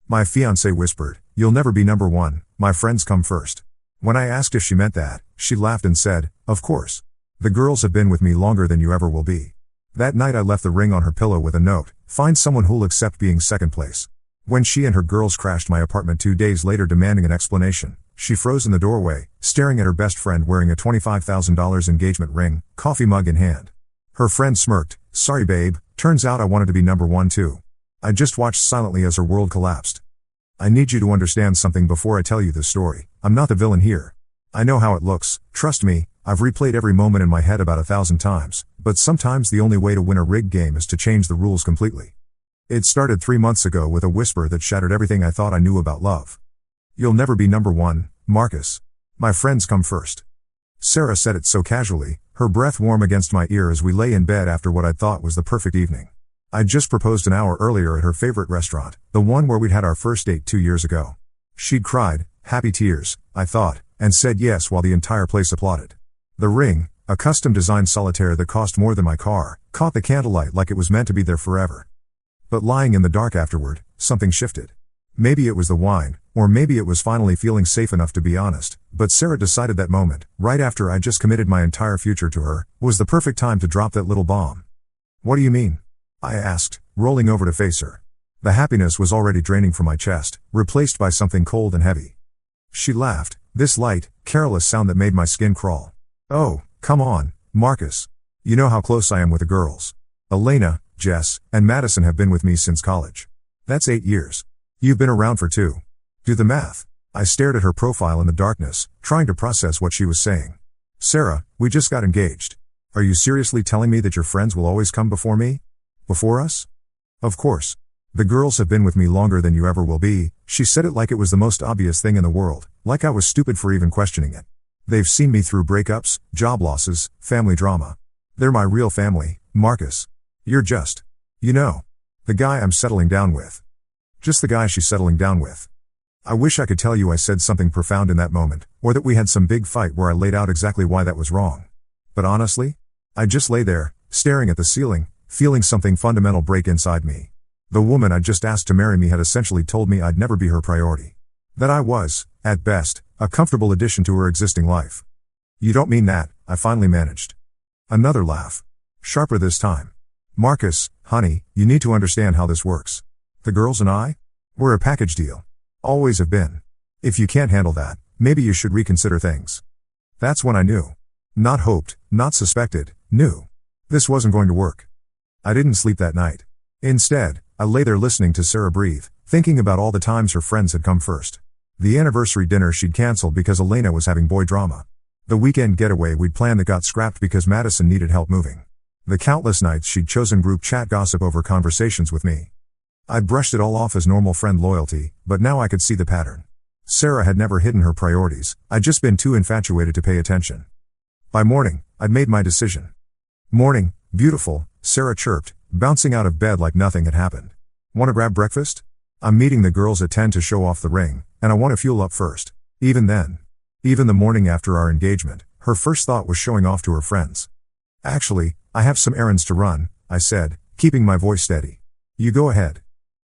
My fiancée whispered, "You'll never be number one, my friends come first." When I asked if she meant that, she laughed and said, "Of course. The girls have been with me longer than you ever will be." That night I left the ring on her pillow with a note, "Find someone who'll accept being second place." When she and her girls crashed my apartment 2 days later demanding an explanation, she froze in the doorway, staring at her best friend wearing a $25,000 engagement ring, coffee mug in hand. Her friend smirked, "Sorry babe, turns out I wanted to be number one too." I just watched silently as her world collapsed. I need you to understand something before I tell you this story. I'm not the villain here. I know how it looks, trust me, I've replayed every moment in my head about 1,000 times, but sometimes the only way to win a rigged game is to change the rules completely. It started 3 months ago with a whisper that shattered everything I thought I knew about love. "You'll never be number one, Marcus. My friends come first." Sarah said it so casually, her breath warm against my ear as we lay in bed after what I thought was the perfect evening. I'd just proposed an hour earlier at her favorite restaurant, the one where we'd had our first date 2 years ago. She'd cried, happy tears, I thought, and said yes while the entire place applauded. The ring, a custom-designed solitaire that cost more than my car, caught the candlelight like it was meant to be there forever. But lying in the dark afterward, something shifted. Maybe it was the wine, or maybe it was finally feeling safe enough to be honest, but Sarah decided that moment, right after I just committed my entire future to her, was the perfect time to drop that little bomb. "What do you mean?" I asked, rolling over to face her. The happiness was already draining from my chest, replaced by something cold and heavy. She laughed, this light, careless sound that made my skin crawl. "Oh, come on, Marcus. You know how close I am with the girls. Elena, Jess, and Madison have been with me since college. That's 8 years. You've been around for 2. Do the math." I stared at her profile in the darkness, trying to process what she was saying. "Sarah, we just got engaged. Are you seriously telling me that your friends will always come before me? Before us?" "Of course. The girls have been with me longer than you ever will be." She said it like it was the most obvious thing in the world, like I was stupid for even questioning it. "They've seen me through breakups, job losses, family drama. They're my real family, Marcus. You're just, the guy I'm settling down with." Just the guy she's settling down with. I wish I could tell you I said something profound in that moment, or that we had some big fight where I laid out exactly why that was wrong. But honestly, I just lay there, staring at the ceiling, feeling something fundamental break inside me. The woman I'd just asked to marry me had essentially told me I'd never be her priority. That I was, at best, a comfortable addition to her existing life. "You don't mean that," I finally managed. Another laugh. Sharper this time. "Marcus, honey, you need to understand how this works. The girls and I? We're a package deal. Always have been. If you can't handle that, maybe you should reconsider things." That's when I knew. Not hoped, not suspected, knew. This wasn't going to work. I didn't sleep that night. Instead, I lay there listening to Sarah breathe, thinking about all the times her friends had come first. The anniversary dinner she'd canceled because Elena was having boy drama. The weekend getaway we'd planned that got scrapped because Madison needed help moving. The countless nights she'd chosen group chat gossip over conversations with me. I'd brushed it all off as normal friend loyalty, but now I could see the pattern. Sarah had never hidden her priorities, I'd just been too infatuated to pay attention. By morning, I'd made my decision. "Morning, beautiful," Sarah chirped, bouncing out of bed like nothing had happened. "Want to grab breakfast? I'm meeting the girls at 10 to show off the ring, and I want to fuel up first." Even then. Even the morning after our engagement, her first thought was showing off to her friends. "Actually, I have some errands to run," I said, keeping my voice steady. "You go ahead."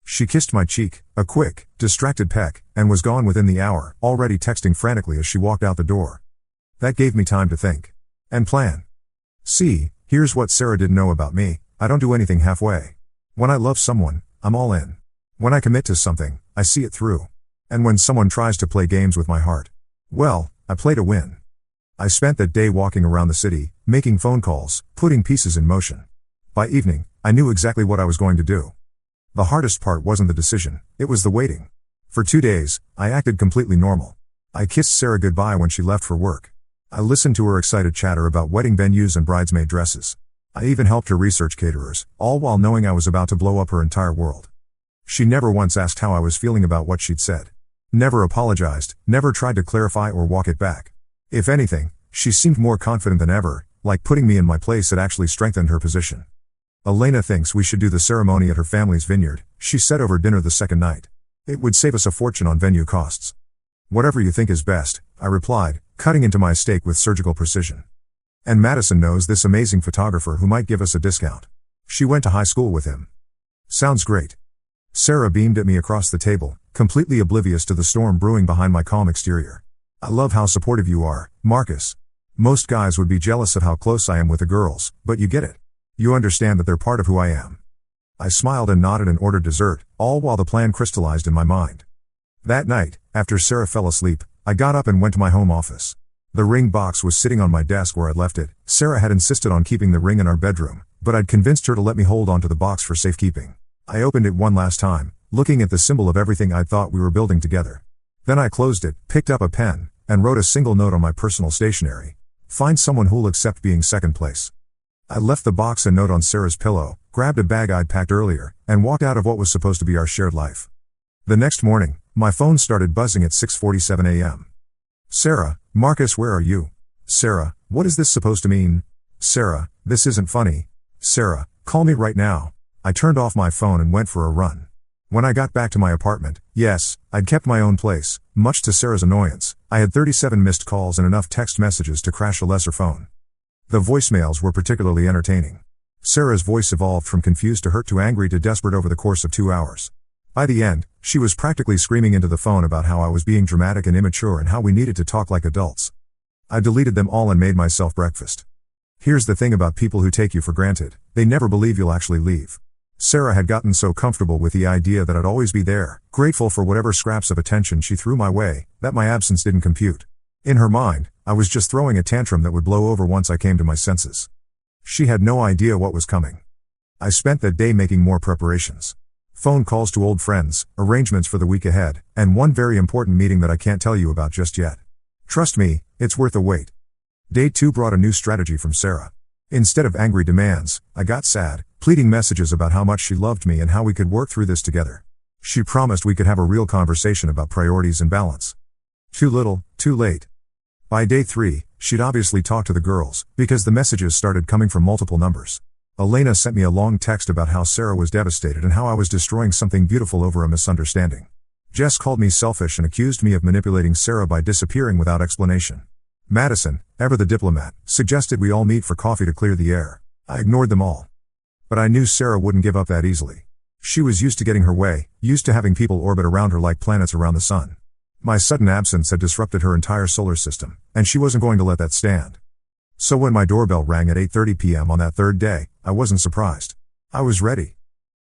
She kissed my cheek, a quick, distracted peck, and was gone within the hour, already texting frantically as she walked out the door. That gave me time to think. And plan. See, here's what Sarah didn't know about me: I don't do anything halfway. When I love someone, I'm all in. When I commit to something, I see it through. And when someone tries to play games with my heart, well, I play to win. I spent that day walking around the city, making phone calls, putting pieces in motion. By evening, I knew exactly what I was going to do. The hardest part wasn't the decision, it was the waiting. For 2 days, I acted completely normal. I kissed Sarah goodbye when she left for work. I listened to her excited chatter about wedding venues and bridesmaid dresses. I even helped her research caterers, all while knowing I was about to blow up her entire world. She never once asked how I was feeling about what she'd said. Never apologized, never tried to clarify or walk it back. If anything, she seemed more confident than ever, like putting me in my place had actually strengthened her position. "Elena thinks we should do the ceremony at her family's vineyard," she said over dinner the second night. "It would save us a fortune on venue costs." "Whatever you think is best," I replied, cutting into my steak with surgical precision. "And Madison knows this amazing photographer who might give us a discount. She went to high school with him." "Sounds great." Sarah beamed at me across the table, completely oblivious to the storm brewing behind my calm exterior. I love how supportive you are, Marcus. Most guys would be jealous of how close I am with the girls, but you get it. You understand that they're part of who I am. I smiled and nodded and ordered dessert, all while the plan crystallized in my mind. That night, after Sarah fell asleep, I got up and went to my home office. The ring box was sitting on my desk where I'd left it. Sarah had insisted on keeping the ring in our bedroom, but I'd convinced her to let me hold onto the box for safekeeping. I opened it one last time, looking at the symbol of everything I'd thought we were building together. Then I closed it, picked up a pen, and wrote a single note on my personal stationery. Find someone who'll accept being second place. I left the box and note on Sarah's pillow, grabbed a bag I'd packed earlier, and walked out of what was supposed to be our shared life. The next morning, my phone started buzzing at 6:47 a.m. Sarah, Marcus, where are you? Sarah, what is this supposed to mean? Sarah, this isn't funny. Sarah, call me right now. I turned off my phone and went for a run. When I got back to my apartment, yes, I'd kept my own place, much to Sarah's annoyance. I had 37 missed calls and enough text messages to crash a lesser phone. The voicemails were particularly entertaining. Sarah's voice evolved from confused to hurt to angry to desperate over the course of 2 hours. By the end, she was practically screaming into the phone about how I was being dramatic and immature and how we needed to talk like adults. I deleted them all and made myself breakfast. Here's the thing about people who take you for granted, they never believe you'll actually leave. Sarah had gotten so comfortable with the idea that I'd always be there, grateful for whatever scraps of attention she threw my way, that my absence didn't compute. In her mind, I was just throwing a tantrum that would blow over once I came to my senses. She had no idea what was coming. I spent that day making more preparations. Phone calls to old friends, arrangements for the week ahead, and one very important meeting that I can't tell you about just yet. Trust me, it's worth the wait. Day 2 brought a new strategy from Sarah. Instead of angry demands, I got sad, pleading messages about how much she loved me and how we could work through this together. She promised we could have a real conversation about priorities and balance. Too little, too late. By day 3, she'd obviously talked to the girls, because the messages started coming from multiple numbers. Elena sent me a long text about how Sarah was devastated and how I was destroying something beautiful over a misunderstanding. Jess called me selfish and accused me of manipulating Sarah by disappearing without explanation. Madison, ever the diplomat, suggested we all meet for coffee to clear the air. I ignored them all. But I knew Sarah wouldn't give up that easily. She was used to getting her way, used to having people orbit around her like planets around the sun. My sudden absence had disrupted her entire solar system, and she wasn't going to let that stand. So when my doorbell rang at 8:30 p.m. on that third day, I wasn't surprised. I was ready.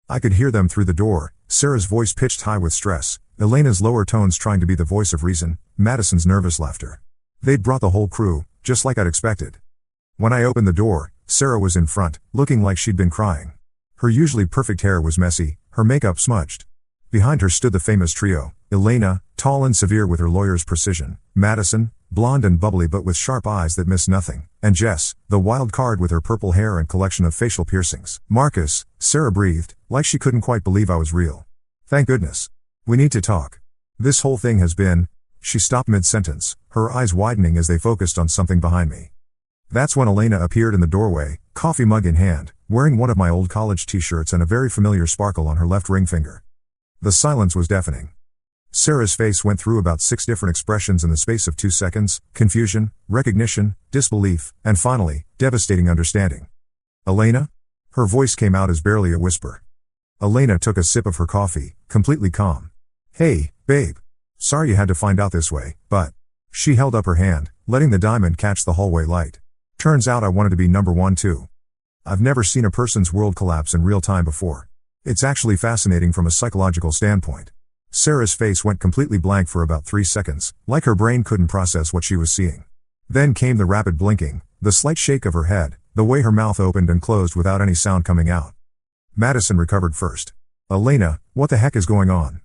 I could hear them through the door, Sarah's voice pitched high with stress, Elena's lower tones trying to be the voice of reason, Madison's nervous laughter. They'd brought the whole crew, just like I'd expected. When I opened the door, Sarah was in front, looking like she'd been crying. Her usually perfect hair was messy, her makeup smudged. Behind her stood the famous trio, Elena, tall and severe with her lawyer's precision, Madison, blonde and bubbly but with sharp eyes that missed nothing, and Jess, the wild card with her purple hair and collection of facial piercings. Marcus, Sarah breathed, like she couldn't quite believe I was real. Thank goodness. We need to talk. This whole thing has been... She stopped mid-sentence, her eyes widening as they focused on something behind me. That's when Elena appeared in the doorway, coffee mug in hand, wearing one of my old college t-shirts and a very familiar sparkle on her left ring finger. The silence was deafening. Sarah's face went through about 6 different expressions in the space of 2 seconds: confusion, recognition, disbelief, and finally, devastating understanding. Elena? Her voice came out as barely a whisper. Elena took a sip of her coffee, completely calm. Hey, babe. Sorry you had to find out this way, but... She held up her hand, letting the diamond catch the hallway light. Turns out I wanted to be number 1 too. I've never seen a person's world collapse in real time before. It's actually fascinating from a psychological standpoint. Sarah's face went completely blank for about 3 seconds, like her brain couldn't process what she was seeing. Then came the rapid blinking, the slight shake of her head, the way her mouth opened and closed without any sound coming out. Madison recovered first. Elena, what the heck is going on?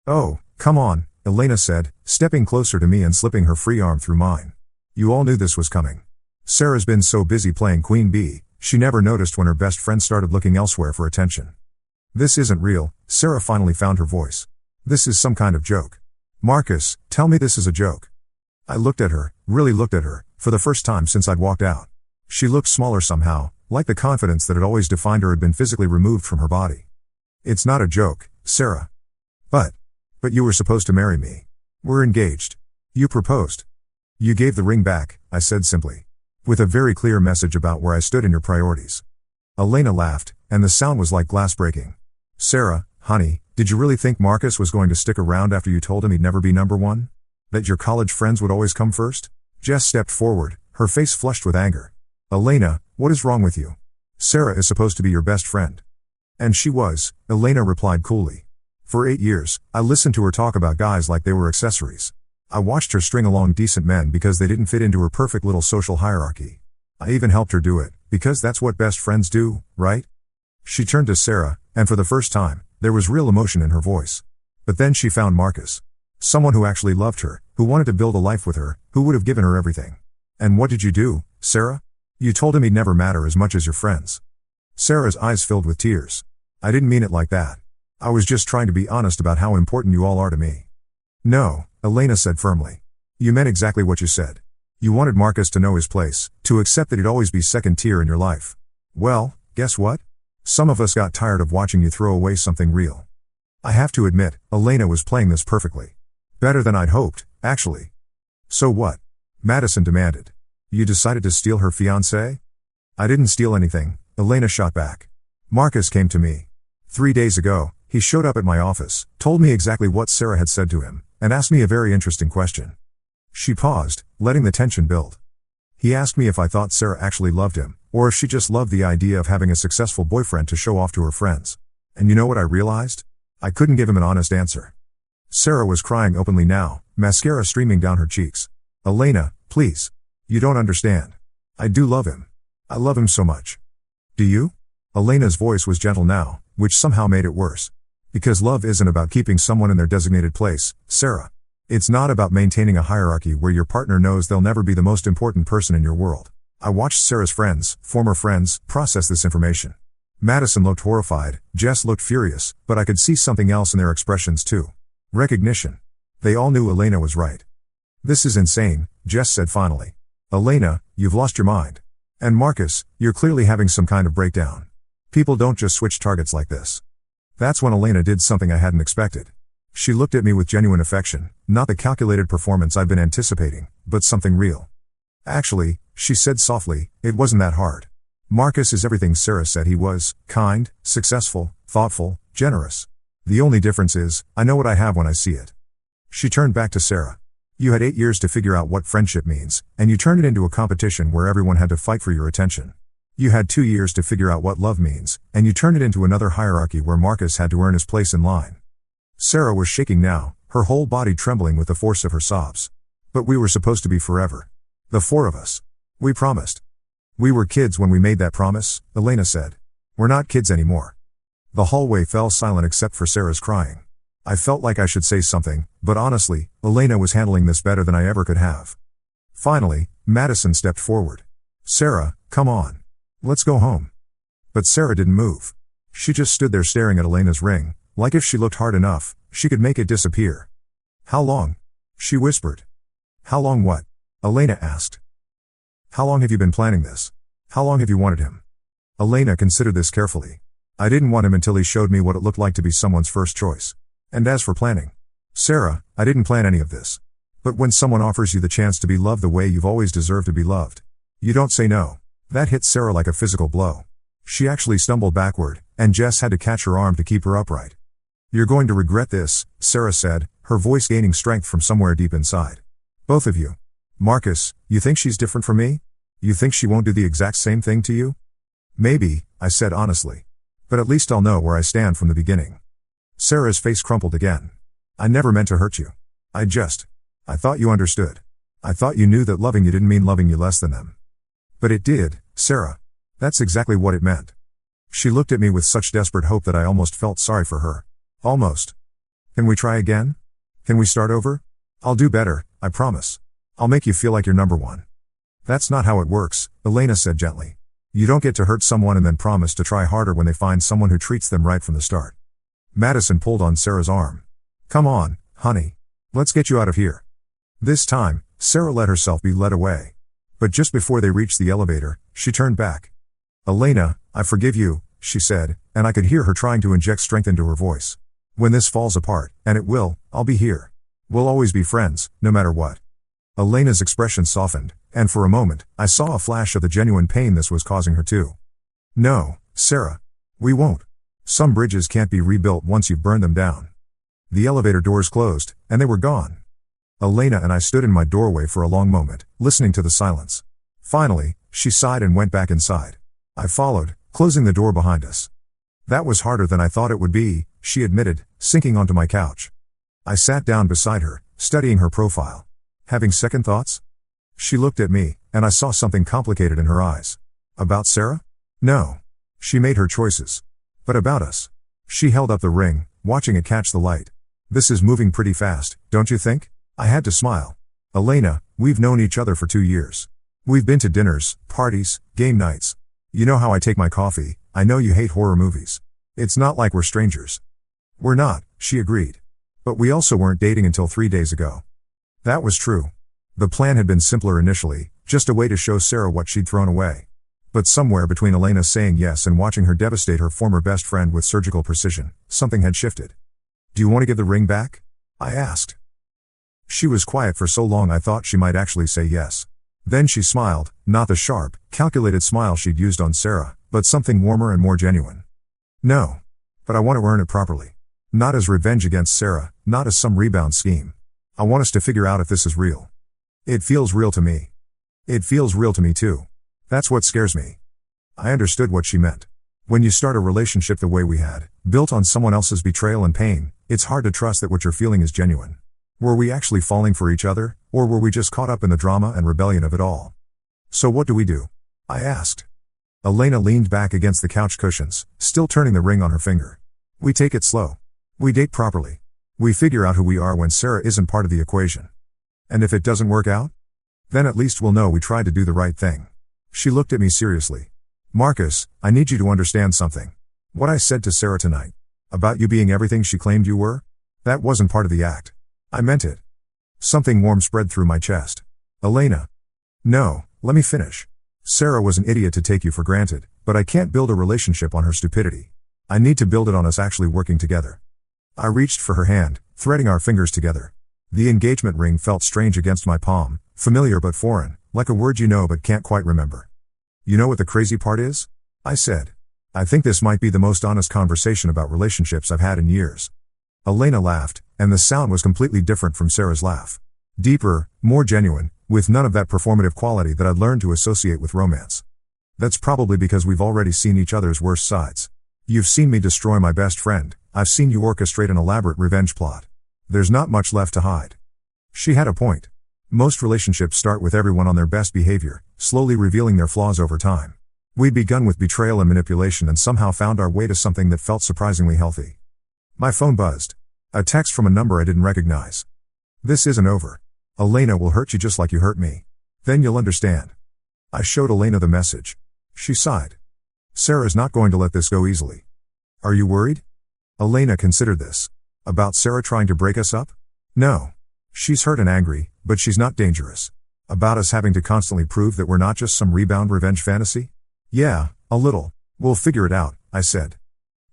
Oh, come on, Elena said, stepping closer to me and slipping her free arm through mine. You all knew this was coming. Sarah's been so busy playing Queen Bee, she never noticed when her best friend started looking elsewhere for attention. This isn't real, Sarah finally found her voice. This is some kind of joke. Marcus, tell me this is a joke. I looked at her, really looked at her, for the first time since I'd walked out. She looked smaller somehow, like the confidence that had always defined her had been physically removed from her body. It's not a joke, Sarah. But you were supposed to marry me. We're engaged. You proposed. You gave the ring back, I said simply. With a very clear message about where I stood in your priorities. Elena laughed, and the sound was like glass breaking. Sarah, Honey, did you really think Marcus was going to stick around after you told him he'd never be number one? That your college friends would always come first? Jess stepped forward, her face flushed with anger. Elena, what is wrong with you? Sarah is supposed to be your best friend. And she was, Elena replied coolly. For 8 years, I listened to her talk about guys like they were accessories. I watched her string along decent men because they didn't fit into her perfect little social hierarchy. I even helped her do it, because that's what best friends do, right? She turned to Sarah, and for the first time, there was real emotion in her voice. But then she found Marcus. Someone who actually loved her, who wanted to build a life with her, who would have given her everything. And what did you do, Sarah? You told him he'd never matter as much as your friends. Sarah's eyes filled with tears. I didn't mean it like that. I was just trying to be honest about how important you all are to me. No, Elena said firmly. You meant exactly what you said. You wanted Marcus to know his place, to accept that he'd always be second tier in your life. Well, guess what? Some of us got tired of watching you throw away something real. I have to admit, Elena was playing this perfectly. Better than I'd hoped, actually. So what? Madison demanded. You decided to steal her fiancé? I didn't steal anything, Elena shot back. Marcus came to me. 3 days ago, he showed up at my office, told me exactly what Sarah had said to him, and asked me a very interesting question. She paused, letting the tension build. He asked me if I thought Sarah actually loved him, or if she just loved the idea of having a successful boyfriend to show off to her friends. And you know what I realized? I couldn't give him an honest answer. Sarah was crying openly now, mascara streaming down her cheeks. Elena, please. You don't understand. I do love him. I love him so much. Do you? Elena's voice was gentle now, which somehow made it worse. Because love isn't about keeping someone in their designated place, Sarah. It's not about maintaining a hierarchy where your partner knows they'll never be the most important person in your world. I watched Sarah's friends, former friends, process this information. Madison looked horrified, Jess looked furious, but I could see something else in their expressions too. Recognition. They all knew Elena was right. This is insane, Jess said finally. Elena, you've lost your mind. And Marcus, you're clearly having some kind of breakdown. People don't just switch targets like this. That's when Elena did something I hadn't expected. She looked at me with genuine affection, not the calculated performance I'd been anticipating, but something real. Actually, she said softly, it wasn't that hard. Marcus is everything Sarah said he was, kind, successful, thoughtful, generous. The only difference is, I know what I have when I see it. She turned back to Sarah. You had 8 years to figure out what friendship means, and you turned it into a competition where everyone had to fight for your attention. You had 2 years to figure out what love means, and you turned it into another hierarchy where Marcus had to earn his place in line. Sarah was shaking now, her whole body trembling with the force of her sobs. But we were supposed to be forever. The 4 of us. We promised. We were kids when we made that promise, Elena said. We're not kids anymore. The hallway fell silent except for Sarah's crying. I felt like I should say something, but honestly, Elena was handling this better than I ever could have. Finally, Madison stepped forward. Sarah, come on. Let's go home. But Sarah didn't move. She just stood there staring at Elena's ring, like if she looked hard enough, she could make it disappear. How long? She whispered. How long what? Elena asked. How long have you been planning this? How long have you wanted him? Elena considered this carefully. I didn't want him until he showed me what it looked like to be someone's first choice. And as for planning, Sarah, I didn't plan any of this. But when someone offers you the chance to be loved the way you've always deserved to be loved, you don't say no. That hit Sarah like a physical blow. She actually stumbled backward, and Jess had to catch her arm to keep her upright. You're going to regret this, Sarah said, her voice gaining strength from somewhere deep inside. Both of you. Marcus, you think she's different from me? You think she won't do the exact same thing to you? Maybe, I said honestly. But at least I'll know where I stand from the beginning. Sarah's face crumpled again. I never meant to hurt you. I thought you understood. I thought you knew that loving you didn't mean loving you less than them. But it did, Sarah. That's exactly what it meant. She looked at me with such desperate hope that I almost felt sorry for her. Almost. Can we try again? Can we start over? I'll do better, I promise. I'll make you feel like you're number one. That's not how it works, Elena said gently. You don't get to hurt someone and then promise to try harder when they find someone who treats them right from the start. Madison pulled on Sarah's arm. Come on, honey. Let's get you out of here. This time, Sarah let herself be led away. But just before they reached the elevator, she turned back. Elena, I forgive you, she said, and I could hear her trying to inject strength into her voice. When this falls apart, and it will, I'll be here. We'll always be friends, no matter what. Elena's expression softened, and for a moment, I saw a flash of the genuine pain this was causing her too. No, Sarah. We won't. Some bridges can't be rebuilt once you've burned them down. The elevator doors closed, and they were gone. Elena and I stood in my doorway for a long moment, listening to the silence. Finally, she sighed and went back inside. I followed, closing the door behind us. That was harder than I thought it would be, she admitted, sinking onto my couch. I sat down beside her, studying her profile. Having second thoughts? She looked at me, and I saw something complicated in her eyes. About Sarah? No. She made her choices. But about us? She held up the ring, watching it catch the light. This is moving pretty fast, don't you think? I had to smile. Elena, we've known each other for 2 years. We've been to dinners, parties, game nights. You know how I take my coffee, I know you hate horror movies. It's not like we're strangers. We're not, she agreed. But we also weren't dating until 3 days ago. That was true. The plan had been simpler initially, just a way to show Sarah what she'd thrown away. But somewhere between Elena saying yes and watching her devastate her former best friend with surgical precision, something had shifted. Do you want to give the ring back? I asked. She was quiet for so long I thought she might actually say yes. Then she smiled, not the sharp, calculated smile she'd used on Sarah, but something warmer and more genuine. No. But I want to earn it properly. Not as revenge against Sarah, not as some rebound scheme. I want us to figure out if this is real. It feels real to me. It feels real to me too. That's what scares me. I understood what she meant. When you start a relationship the way we had, built on someone else's betrayal and pain, it's hard to trust that what you're feeling is genuine. Were we actually falling for each other, or were we just caught up in the drama and rebellion of it all? So what do we do? I asked. Elena leaned back against the couch cushions, still turning the ring on her finger. We take it slow. We date properly. We figure out who we are when Sarah isn't part of the equation. And if it doesn't work out? Then at least we'll know we tried to do the right thing. She looked at me seriously. Marcus, I need you to understand something. What I said to Sarah tonight, about you being everything she claimed you were, that wasn't part of the act. I meant it. Something warm spread through my chest. Elena. No, let me finish. Sarah was an idiot to take you for granted, but I can't build a relationship on her stupidity. I need to build it on us actually working together. I reached for her hand, threading our fingers together. The engagement ring felt strange against my palm, familiar but foreign, like a word you know but can't quite remember. You know what the crazy part is? I said. I think this might be the most honest conversation about relationships I've had in years. Elena laughed, and the sound was completely different from Sarah's laugh. Deeper, more genuine, with none of that performative quality that I'd learned to associate with romance. That's probably because we've already seen each other's worst sides. You've seen me destroy my best friend, I've seen you orchestrate an elaborate revenge plot. There's not much left to hide. She had a point. Most relationships start with everyone on their best behavior, slowly revealing their flaws over time. We'd begun with betrayal and manipulation and somehow found our way to something that felt surprisingly healthy. My phone buzzed. A text from a number I didn't recognize. This isn't over. Elena will hurt you just like you hurt me. Then you'll understand. I showed Elena the message. She sighed. Sarah's not going to let this go easily. Are you worried? Elena considered this. About Sarah trying to break us up? No. She's hurt and angry, but she's not dangerous. About us having to constantly prove that we're not just some rebound revenge fantasy? Yeah, a little. We'll figure it out, I said.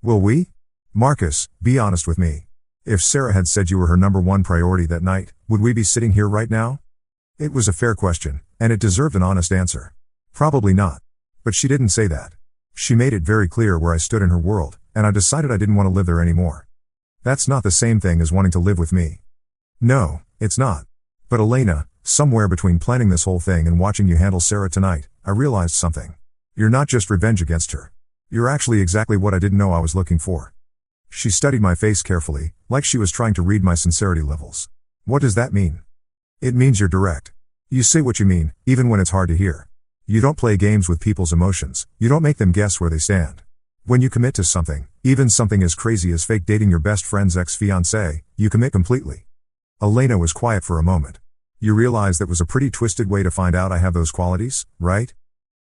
Will we? Marcus, be honest with me. If Sarah had said you were her number one priority that night, would we be sitting here right now? It was a fair question, and it deserved an honest answer. Probably not. But she didn't say that. She made it very clear where I stood in her world, and I decided I didn't want to live there anymore. That's not the same thing as wanting to live with me. No, it's not. But Elena, somewhere between planning this whole thing and watching you handle Sarah tonight, I realized something. You're not just revenge against her. You're actually exactly what I didn't know I was looking for. She studied my face carefully, like she was trying to read my sincerity levels. What does that mean? It means you're direct. You say what you mean, even when it's hard to hear. You don't play games with people's emotions, you don't make them guess where they stand. When you commit to something, even something as crazy as fake dating your best friend's ex-fiancée, you commit completely. Elena was quiet for a moment. You realize that was a pretty twisted way to find out I have those qualities, right?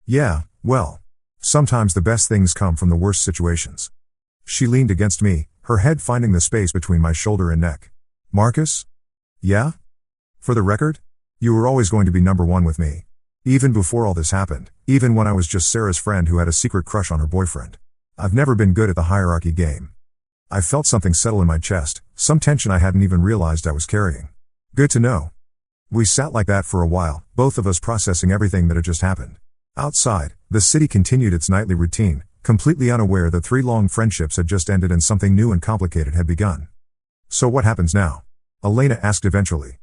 Yeah, well. Sometimes the best things come from the worst situations. She leaned against me, her head finding the space between my shoulder and neck. Marcus? Yeah? For the record? You were always going to be number one with me. Even before all this happened, even when I was just Sarah's friend who had a secret crush on her boyfriend. I've never been good at the hierarchy game. I felt something settle in my chest, some tension I hadn't even realized I was carrying. Good to know. We sat like that for a while, both of us processing everything that had just happened. Outside, the city continued its nightly routine, completely unaware that 3 long friendships had just ended and something new and complicated had begun. So what happens now? Elena asked eventually.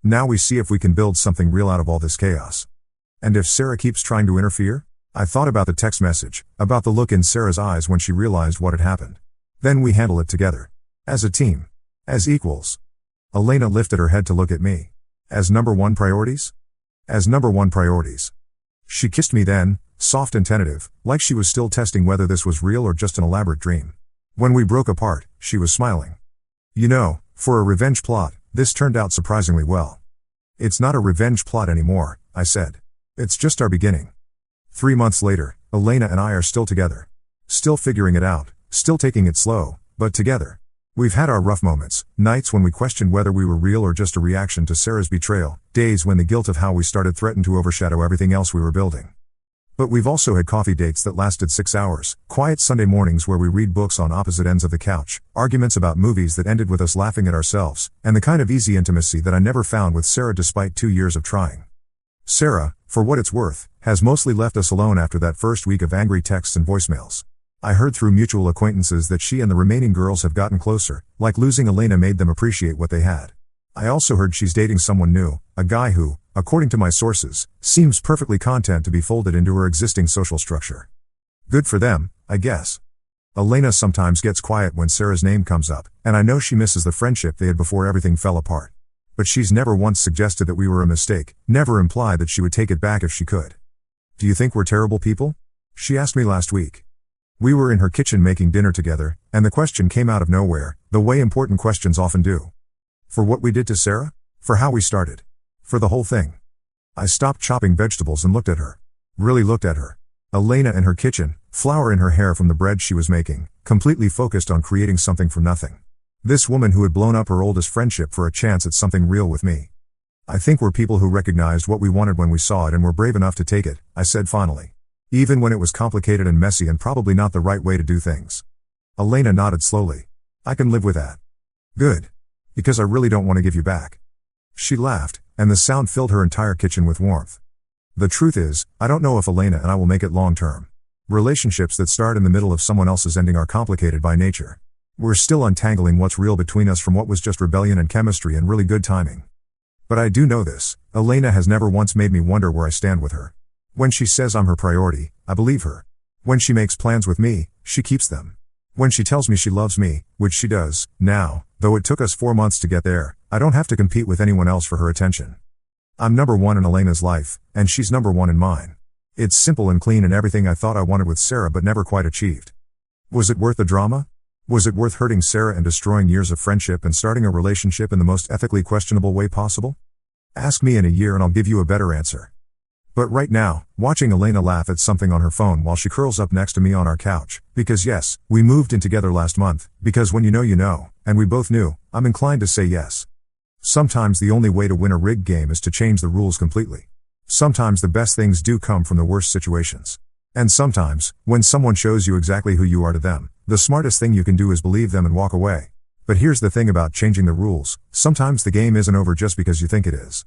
Now we see if we can build something real out of all this chaos. And if Sarah keeps trying to interfere? I thought about the text message, about the look in Sarah's eyes when she realized what had happened. Then we handle it together. As a team. As equals. Elena lifted her head to look at me. As number 1 priorities? As number 1 priorities. She kissed me then, soft and tentative, like she was still testing whether this was real or just an elaborate dream. When we broke apart, she was smiling. You know, for a revenge plot, this turned out surprisingly well. It's not a revenge plot anymore, I said. It's just our beginning. 3 months later, Elena and I are still together. Still figuring it out, still taking it slow, but together. We've had our rough moments, nights when we questioned whether we were real or just a reaction to Sarah's betrayal, days when the guilt of how we started threatened to overshadow everything else we were building. But we've also had coffee dates that lasted 6 hours, quiet Sunday mornings where we read books on opposite ends of the couch, arguments about movies that ended with us laughing at ourselves, and the kind of easy intimacy that I never found with Sarah despite 2 years of trying. Sarah, for what it's worth, has mostly left us alone after that first week of angry texts and voicemails. I heard through mutual acquaintances that she and the remaining girls have gotten closer, like losing Elena made them appreciate what they had. I also heard she's dating someone new, a guy who, according to my sources, seems perfectly content to be folded into her existing social structure. Good for them, I guess. Elena sometimes gets quiet when Sarah's name comes up, and I know she misses the friendship they had before everything fell apart. But she's never once suggested that we were a mistake, never implied that she would take it back if she could. Do you think we're terrible people? She asked me last week. We were in her kitchen making dinner together, and the question came out of nowhere, the way important questions often do. For what we did to Sarah? For how we started? For the whole thing? I stopped chopping vegetables and looked at her. Really looked at her. Elena in her kitchen, flour in her hair from the bread she was making, completely focused on creating something from nothing. This woman who had blown up her oldest friendship for a chance at something real with me. I think we're people who recognized what we wanted when we saw it and were brave enough to take it, I said finally. Even when it was complicated and messy and probably not the right way to do things. Elena nodded slowly. I can live with that. Good. Because I really don't want to give you back. She laughed, and the sound filled her entire kitchen with warmth. The truth is, I don't know if Elena and I will make it long term. Relationships that start in the middle of someone else's ending are complicated by nature. We're still untangling what's real between us from what was just rebellion and chemistry and really good timing. But I do know this, Elena has never once made me wonder where I stand with her. When she says I'm her priority, I believe her. When she makes plans with me, she keeps them. When she tells me she loves me, which she does, now, though it took us 4 months to get there, I don't have to compete with anyone else for her attention. I'm number 1 in Elena's life, and she's number 1 in mine. It's simple and clean and everything I thought I wanted with Sarah but never quite achieved. Was it worth the drama? Was it worth hurting Sarah and destroying years of friendship and starting a relationship in the most ethically questionable way possible? Ask me in a year and I'll give you a better answer. But right now, watching Elena laugh at something on her phone while she curls up next to me on our couch, because yes, we moved in together last month, because when you know, and we both knew, I'm inclined to say yes. Sometimes the only way to win a rigged game is to change the rules completely. Sometimes the best things do come from the worst situations. And sometimes, when someone shows you exactly who you are to them, the smartest thing you can do is believe them and walk away. But here's the thing about changing the rules, sometimes the game isn't over just because you think it is.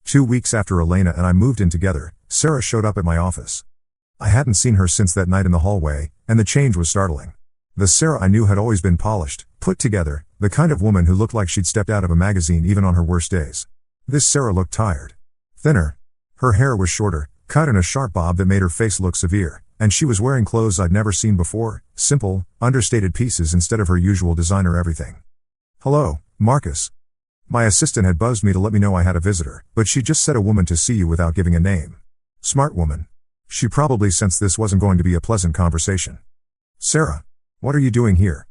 2 weeks after Elena and I moved in together, Sarah showed up at my office. I hadn't seen her since that night in the hallway, and the change was startling. The Sarah I knew had always been polished, put together, the kind of woman who looked like she'd stepped out of a magazine even on her worst days. This Sarah looked tired. Thinner. Her hair was shorter, cut in a sharp bob that made her face look severe, and she was wearing clothes I'd never seen before, simple, understated pieces instead of her usual designer everything. Hello, Marcus. My assistant had buzzed me to let me know I had a visitor, but she just said a woman to see you without giving a name. Smart woman. She probably sensed this wasn't going to be a pleasant conversation. Sarah. What are you doing here?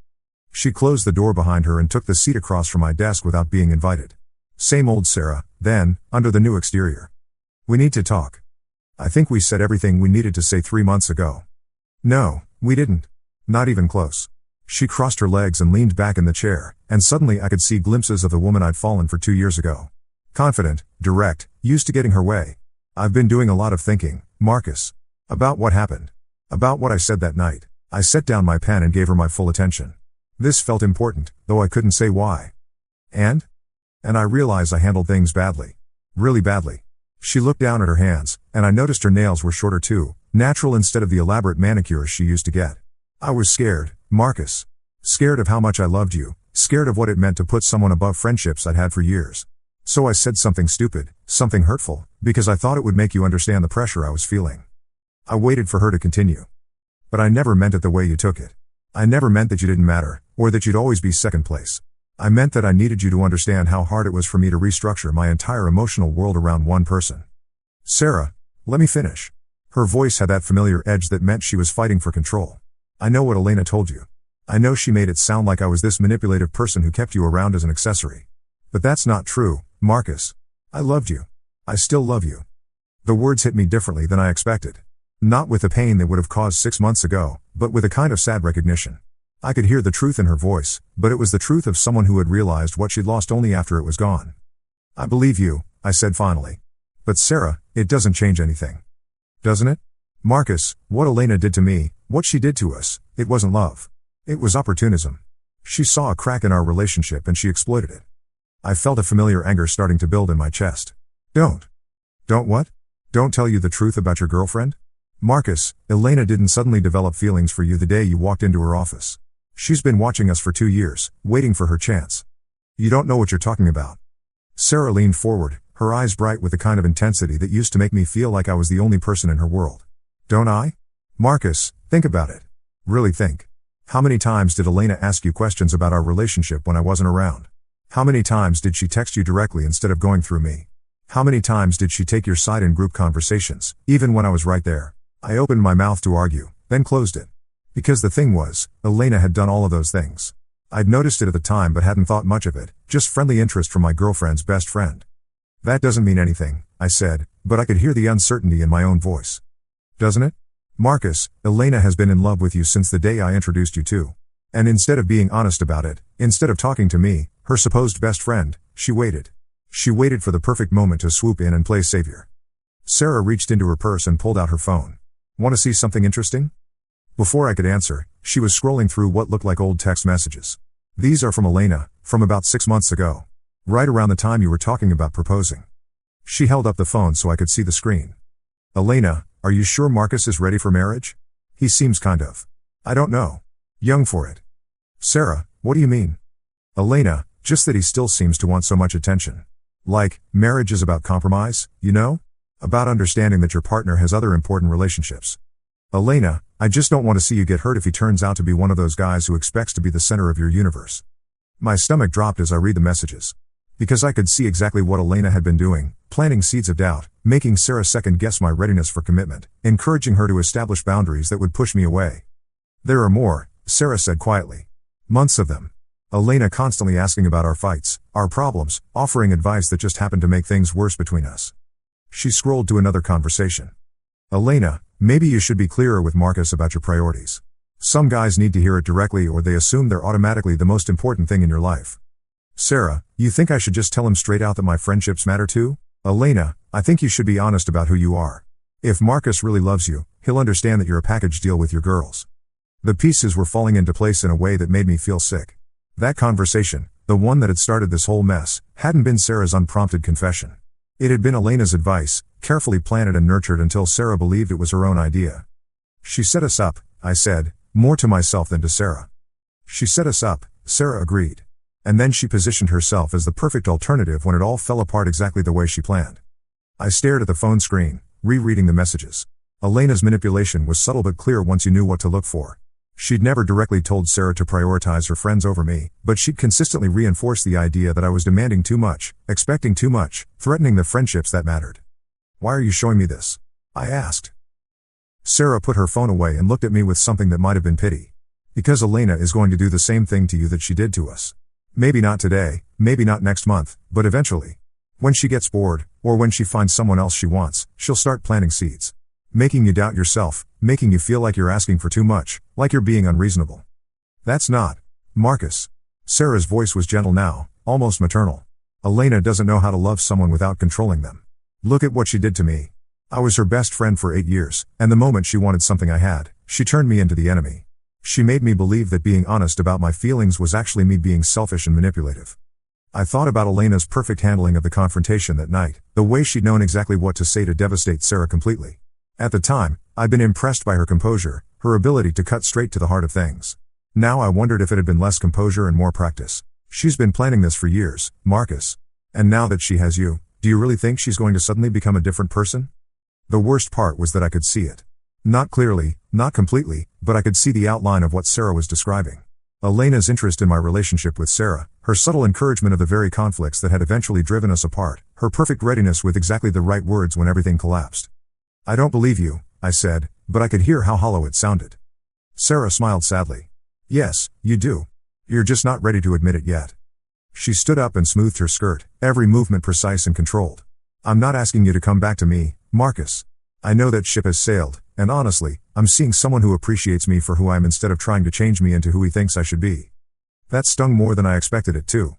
She closed the door behind her and took the seat across from my desk without being invited. Same old Sarah, then, under the new exterior. We need to talk. I think we said everything we needed to say 3 months ago. No, we didn't. Not even close. She crossed her legs and leaned back in the chair, and suddenly I could see glimpses of the woman I'd fallen for 2 years ago. Confident, direct, used to getting her way. I've been doing a lot of thinking, Marcus. About what happened. About what I said that night. I set down my pen and gave her my full attention. This felt important, though I couldn't say why. And I realized I handled things badly. Really badly. She looked down at her hands, and I noticed her nails were shorter too, natural instead of the elaborate manicures she used to get. I was scared, Marcus. Scared of how much I loved you, scared of what it meant to put someone above friendships I'd had for years. So I said something stupid, something hurtful, because I thought it would make you understand the pressure I was feeling. I waited for her to continue. But I never meant it the way you took it. I never meant that you didn't matter, or that you'd always be second place. I meant that I needed you to understand how hard it was for me to restructure my entire emotional world around one person. Sarah, let me finish. Her voice had that familiar edge that meant she was fighting for control. I know what Elena told you. I know she made it sound like I was this manipulative person who kept you around as an accessory. But that's not true, Marcus. I loved you. I still love you. The words hit me differently than I expected. Not with the pain they would have caused 6 months ago, but with a kind of sad recognition. I could hear the truth in her voice, but it was the truth of someone who had realized what she'd lost only after it was gone. I believe you, I said finally. But Sarah, it doesn't change anything. Doesn't it? Marcus, what Elena did to me, what she did to us, it wasn't love. It was opportunism. She saw a crack in our relationship and she exploited it. I felt a familiar anger starting to build in my chest. Don't what? Don't tell you the truth about your girlfriend? Marcus, Elena didn't suddenly develop feelings for you the day you walked into her office. She's been watching us for 2 years, waiting for her chance. You don't know what you're talking about. Sarah leaned forward, her eyes bright with the kind of intensity that used to make me feel like I was the only person in her world. Don't I? Marcus, think about it. Really think. How many times did Elena ask you questions about our relationship when I wasn't around? How many times did she text you directly instead of going through me? How many times did she take your side in group conversations, even when I was right there? I opened my mouth to argue, then closed it. Because the thing was, Elena had done all of those things. I'd noticed it at the time but hadn't thought much of it, just friendly interest from my girlfriend's best friend. That doesn't mean anything, I said, but I could hear the uncertainty in my own voice. Doesn't it? Marcus, Elena has been in love with you since the day I introduced you to. And instead of being honest about it, instead of talking to me, her supposed best friend, she waited. She waited for the perfect moment to swoop in and play savior. Sarah reached into her purse and pulled out her phone. Want to see something interesting? Before I could answer, she was scrolling through what looked like old text messages. These are from Elena, from about 6 months ago. Right around the time you were talking about proposing. She held up the phone so I could see the screen. Elena, are you sure Marcus is ready for marriage? He seems kind of. I don't know. Young for it. Sarah, what do you mean? Elena, just that he still seems to want so much attention. Like, marriage is about compromise, you know? About understanding that your partner has other important relationships. Elena, I just don't want to see you get hurt if he turns out to be one of those guys who expects to be the center of your universe. My stomach dropped as I read the messages. Because I could see exactly what Elena had been doing, planting seeds of doubt, making Sarah second guess my readiness for commitment, encouraging her to establish boundaries that would push me away. There are more, Sarah said quietly. Months of them. Elena constantly asking about our fights, our problems, offering advice that just happened to make things worse between us. She scrolled to another conversation. Elena, maybe you should be clearer with Marcus about your priorities. Some guys need to hear it directly or they assume they're automatically the most important thing in your life. Sarah, you think I should just tell him straight out that my friendships matter too? Elena, I think you should be honest about who you are. If Marcus really loves you, he'll understand that you're a package deal with your girls. The pieces were falling into place in a way that made me feel sick. That conversation, the one that had started this whole mess, hadn't been Sarah's unprompted confession. It had been Elena's advice, carefully planted and nurtured until Sarah believed it was her own idea. She set us up, I said, more to myself than to Sarah. She set us up, Sarah agreed. And then she positioned herself as the perfect alternative when it all fell apart exactly the way she planned. I stared at the phone screen, rereading the messages. Elena's manipulation was subtle but clear once you knew what to look for. She'd never directly told Sarah to prioritize her friends over me, but she'd consistently reinforced the idea that I was demanding too much, expecting too much, threatening the friendships that mattered. Why are you showing me this? I asked. Sarah put her phone away and looked at me with something that might have been pity. Because Elena is going to do the same thing to you that she did to us. Maybe not today, maybe not next month, but eventually. When she gets bored, or when she finds someone else she wants, she'll start planting seeds. Making you doubt yourself, making you feel like you're asking for too much, like you're being unreasonable. That's not, Marcus. Sarah's voice was gentle now, almost maternal. Elena doesn't know how to love someone without controlling them. Look at what she did to me. I was her best friend for 8 years, and the moment she wanted something I had, she turned me into the enemy. She made me believe that being honest about my feelings was actually me being selfish and manipulative. I thought about Elena's perfect handling of the confrontation that night, the way she'd known exactly what to say to devastate Sarah completely. At the time, I'd been impressed by her composure, her ability to cut straight to the heart of things. Now I wondered if it had been less composure and more practice. She's been planning this for years, Marcus. And now that she has you, do you really think she's going to suddenly become a different person? The worst part was that I could see it. Not clearly, not completely, but I could see the outline of what Sarah was describing. Elena's interest in my relationship with Sarah, her subtle encouragement of the very conflicts that had eventually driven us apart, her perfect readiness with exactly the right words when everything collapsed. I don't believe you, I said, but I could hear how hollow it sounded. Sarah smiled sadly. Yes, you do. You're just not ready to admit it yet. She stood up and smoothed her skirt, every movement precise and controlled. I'm not asking you to come back to me, Marcus. I know that ship has sailed, and honestly, I'm seeing someone who appreciates me for who I am instead of trying to change me into who he thinks I should be. That stung more than I expected it to.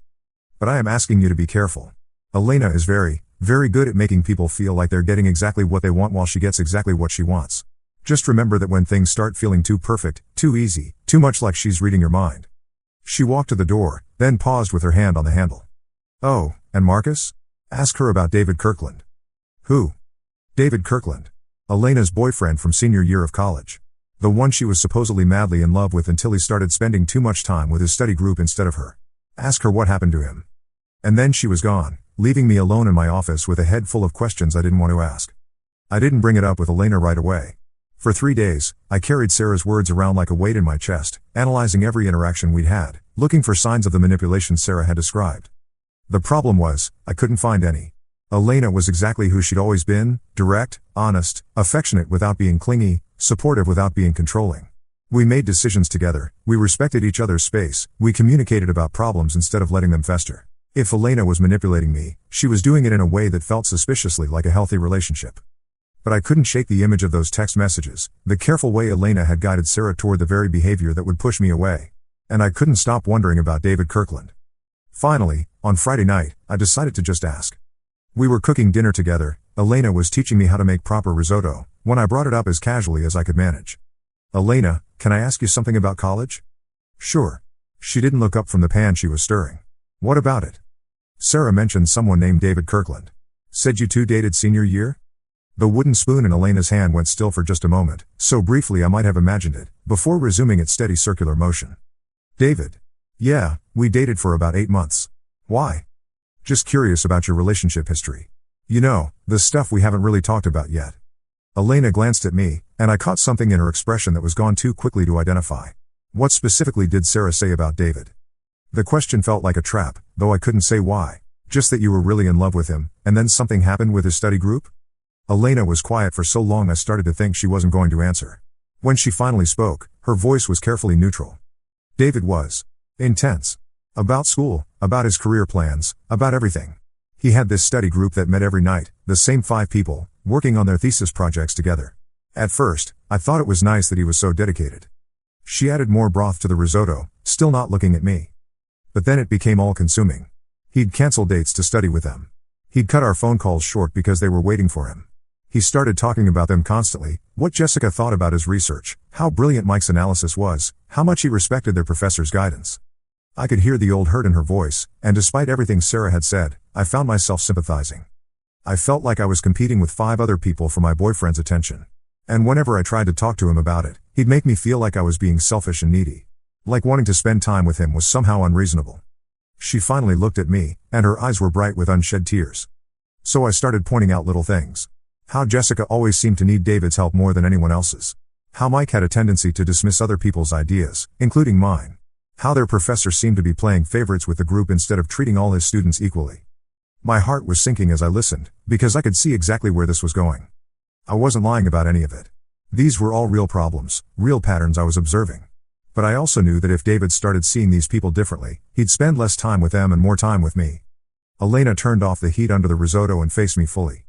But I am asking you to be careful. Elena is very, very good at making people feel like they're getting exactly what they want while she gets exactly what she wants. Just remember that when things start feeling too perfect, too easy, too much like she's reading your mind. She walked to the door, then paused with her hand on the handle. Oh, and Marcus? Ask her about David Kirkland. Who? David Kirkland. Elena's boyfriend from senior year of college. The one she was supposedly madly in love with until he started spending too much time with his study group instead of her. Ask her what happened to him. And then she was gone, leaving me alone in my office with a head full of questions I didn't want to ask. I didn't bring it up with Elena right away. For 3 days, I carried Sarah's words around like a weight in my chest, analyzing every interaction we'd had, looking for signs of the manipulation Sarah had described. The problem was, I couldn't find any. Elena was exactly who she'd always been, direct, honest, affectionate without being clingy, supportive without being controlling. We made decisions together, we respected each other's space, we communicated about problems instead of letting them fester. If Elena was manipulating me, she was doing it in a way that felt suspiciously like a healthy relationship. But I couldn't shake the image of those text messages, the careful way Elena had guided Sarah toward the very behavior that would push me away. And I couldn't stop wondering about David Kirkland. Finally, on Friday night, I decided to just ask. We were cooking dinner together, Elena was teaching me how to make proper risotto, when I brought it up as casually as I could manage. Elena, can I ask you something about college? Sure. She didn't look up from the pan she was stirring. What about it? Sarah mentioned someone named David Kirkland. Said you two dated senior year? The wooden spoon in Elena's hand went still for just a moment, so briefly I might have imagined it, before resuming its steady circular motion. David. Yeah, we dated for about 8 months. Why? Just curious about your relationship history. You know, the stuff we haven't really talked about yet. Elena glanced at me, and I caught something in her expression that was gone too quickly to identify. What specifically did Sarah say about David? The question felt like a trap, though I couldn't say why. Just that you were really in love with him, and then something happened with his study group? Elena was quiet for so long I started to think she wasn't going to answer. When she finally spoke, her voice was carefully neutral. David was intense. About school, about his career plans, about everything. He had this study group that met every night, the same 5 people, working on their thesis projects together. At first, I thought it was nice that he was so dedicated. She added more broth to the risotto, still not looking at me. But then it became all-consuming. He'd cancel dates to study with them. He'd cut our phone calls short because they were waiting for him. He started talking about them constantly, what Jessica thought about his research, how brilliant Mike's analysis was, how much he respected their professor's guidance. I could hear the old hurt in her voice, and despite everything Sarah had said, I found myself sympathizing. I felt like I was competing with 5 other people for my boyfriend's attention. And whenever I tried to talk to him about it, he'd make me feel like I was being selfish and needy. Like wanting to spend time with him was somehow unreasonable. She finally looked at me, and her eyes were bright with unshed tears. So I started pointing out little things. How Jessica always seemed to need David's help more than anyone else's. How Mike had a tendency to dismiss other people's ideas, including mine. How their professor seemed to be playing favorites with the group instead of treating all his students equally. My heart was sinking as I listened, because I could see exactly where this was going. I wasn't lying about any of it. These were all real problems, real patterns I was observing. But I also knew that if David started seeing these people differently, he'd spend less time with them and more time with me. Elena turned off the heat under the risotto and faced me fully.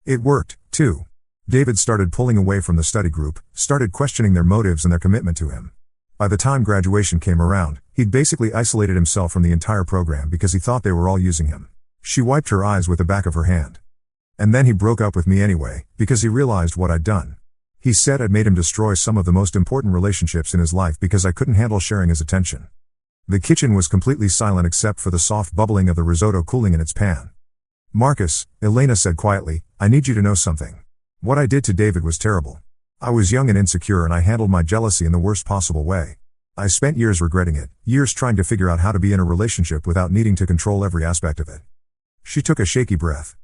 It worked, too. David started pulling away from the study group, started questioning their motives and their commitment to him. By the time graduation came around, he'd basically isolated himself from the entire program because he thought they were all using him. She wiped her eyes with the back of her hand. And then he broke up with me anyway, because he realized what I'd done. He said I'd made him destroy some of the most important relationships in his life because I couldn't handle sharing his attention. The kitchen was completely silent except for the soft bubbling of the risotto cooling in its pan. Marcus, Elena said quietly, I need you to know something. What I did to David was terrible. I was young and insecure and I handled my jealousy in the worst possible way. I spent years regretting it, years trying to figure out how to be in a relationship without needing to control every aspect of it. She took a shaky breath.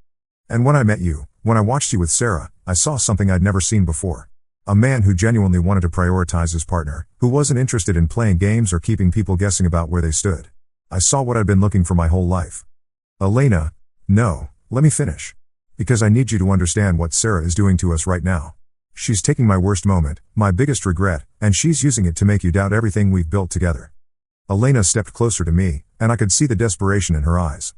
And when I met you, when I watched you with Sarah, I saw something I'd never seen before. A man who genuinely wanted to prioritize his partner, who wasn't interested in playing games or keeping people guessing about where they stood. I saw what I'd been looking for my whole life. Elena, no, let me finish. Because I need you to understand what Sarah is doing to us right now. She's taking my worst moment, my biggest regret, and she's using it to make you doubt everything we've built together. Elena stepped closer to me, and I could see the desperation in her eyes.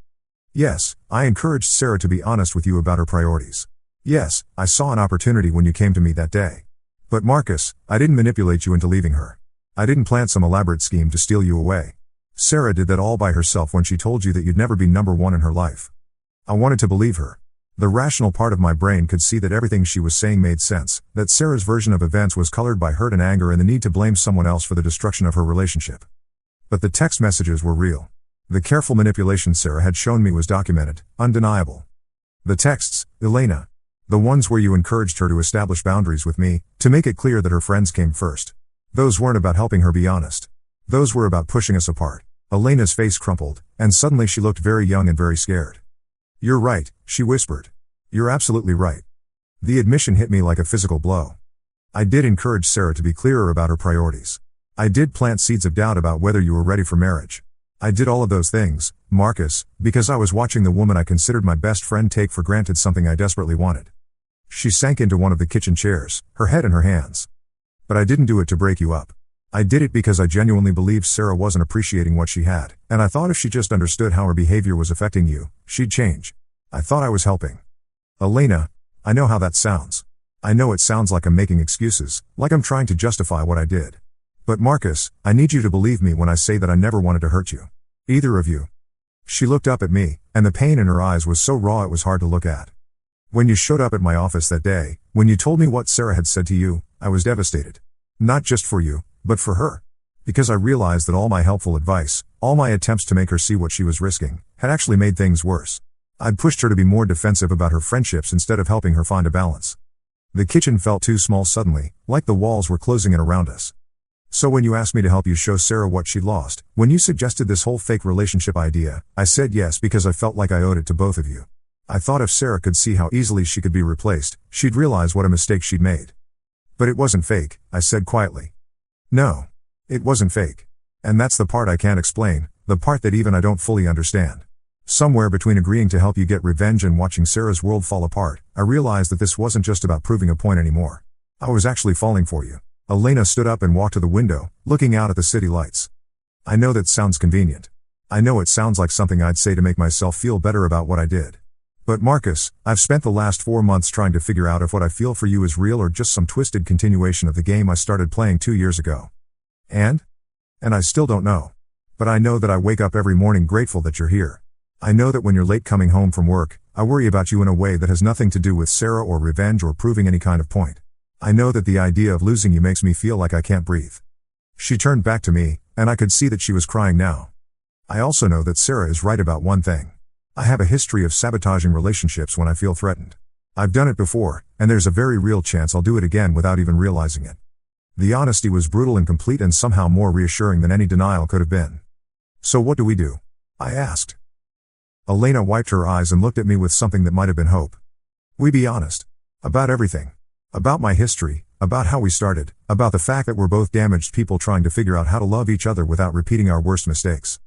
Yes, I encouraged Sarah to be honest with you about her priorities. Yes, I saw an opportunity when you came to me that day. But Marcus, I didn't manipulate you into leaving her. I didn't plant some elaborate scheme to steal you away. Sarah did that all by herself when she told you that you'd never be number one in her life. I wanted to believe her. The rational part of my brain could see that everything she was saying made sense, that Sarah's version of events was colored by hurt and anger and the need to blame someone else for the destruction of her relationship. But the text messages were real. The careful manipulation Sarah had shown me was documented, undeniable. The texts, Elena. The ones where you encouraged her to establish boundaries with me, to make it clear that her friends came first. Those weren't about helping her be honest. Those were about pushing us apart. Elena's face crumpled, and suddenly she looked very young and very scared. You're right, she whispered. You're absolutely right. The admission hit me like a physical blow. I did encourage Sarah to be clearer about her priorities. I did plant seeds of doubt about whether you were ready for marriage. I did all of those things, Marcus, because I was watching the woman I considered my best friend take for granted something I desperately wanted. She sank into one of the kitchen chairs, her head in her hands. But I didn't do it to break you up. I did it because I genuinely believed Sarah wasn't appreciating what she had, and I thought if she just understood how her behavior was affecting you, she'd change. I thought I was helping. Elena, I know how that sounds. I know it sounds like I'm making excuses, like I'm trying to justify what I did. But Marcus, I need you to believe me when I say that I never wanted to hurt you. Either of you. She looked up at me, and the pain in her eyes was so raw it was hard to look at. When you showed up at my office that day, when you told me what Sarah had said to you, I was devastated. Not just for you, but for her. Because I realized that all my helpful advice, all my attempts to make her see what she was risking, had actually made things worse. I'd pushed her to be more defensive about her friendships instead of helping her find a balance. The kitchen felt too small suddenly, like the walls were closing in around us. So when you asked me to help you show Sarah what she'd lost, when you suggested this whole fake relationship idea, I said yes because I felt like I owed it to both of you. I thought if Sarah could see how easily she could be replaced, she'd realize what a mistake she'd made. But it wasn't fake, I said quietly. No. It wasn't fake. And that's the part I can't explain, the part that even I don't fully understand. Somewhere between agreeing to help you get revenge and watching Sarah's world fall apart, I realized that this wasn't just about proving a point anymore. I was actually falling for you. Elena stood up and walked to the window, looking out at the city lights. I know that sounds convenient. I know it sounds like something I'd say to make myself feel better about what I did. But Marcus, I've spent the last 4 months trying to figure out if what I feel for you is real or just some twisted continuation of the game I started playing 2 years ago. And I still don't know. But I know that I wake up every morning grateful that you're here. I know that when you're late coming home from work, I worry about you in a way that has nothing to do with Sarah or revenge or proving any kind of point. I know that the idea of losing you makes me feel like I can't breathe. She turned back to me, and I could see that she was crying now. I also know that Sarah is right about one thing. I have a history of sabotaging relationships when I feel threatened. I've done it before, and there's a very real chance I'll do it again without even realizing it. The honesty was brutal and complete and somehow more reassuring than any denial could have been. So what do we do? I asked. Elena wiped her eyes and looked at me with something that might have been hope. We be honest. About everything. About my history, about how we started, about the fact that we're both damaged people trying to figure out how to love each other without repeating our worst mistakes.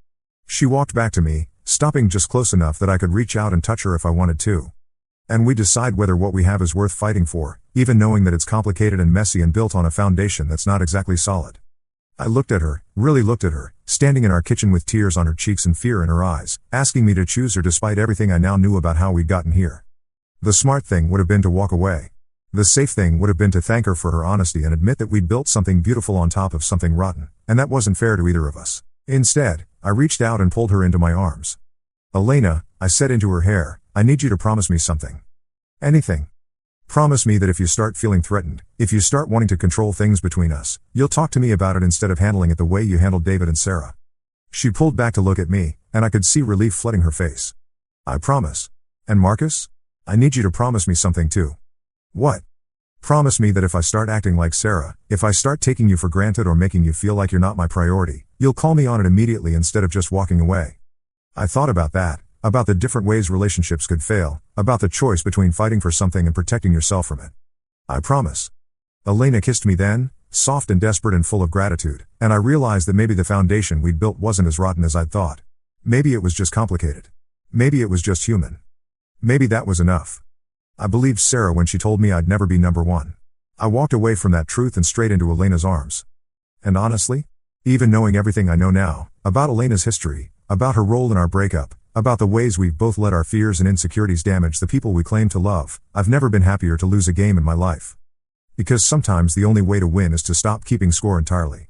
She walked back to me, stopping just close enough that I could reach out and touch her if I wanted to. And we decide whether what we have is worth fighting for, even knowing that it's complicated and messy and built on a foundation that's not exactly solid. I looked at her, really looked at her, standing in our kitchen with tears on her cheeks and fear in her eyes, asking me to choose her despite everything I now knew about how we'd gotten here. The smart thing would have been to walk away. The safe thing would have been to thank her for her honesty and admit that we'd built something beautiful on top of something rotten, and that wasn't fair to either of us. Instead, I reached out and pulled her into my arms. Elena, I said into her hair, I need you to promise me something. Anything. Promise me that if you start feeling threatened, if you start wanting to control things between us, you'll talk to me about it instead of handling it the way you handled David and Sarah. She pulled back to look at me, and I could see relief flooding her face. I promise. And Marcus? I need you to promise me something too. What? Promise me that if I start acting like Sarah, if I start taking you for granted or making you feel like you're not my priority, you'll call me on it immediately instead of just walking away. I thought about that, about the different ways relationships could fail, about the choice between fighting for something and protecting yourself from it. I promise. Elena kissed me then, soft and desperate and full of gratitude, and I realized that maybe the foundation we'd built wasn't as rotten as I'd thought. Maybe it was just complicated. Maybe it was just human. Maybe that was enough. I believed Sarah when she told me I'd never be number one. I walked away from that truth and straight into Elena's arms. And honestly, even knowing everything I know now, about Elena's history, about her role in our breakup, about the ways we've both let our fears and insecurities damage the people we claim to love, I've never been happier to lose a game in my life. Because sometimes the only way to win is to stop keeping score entirely.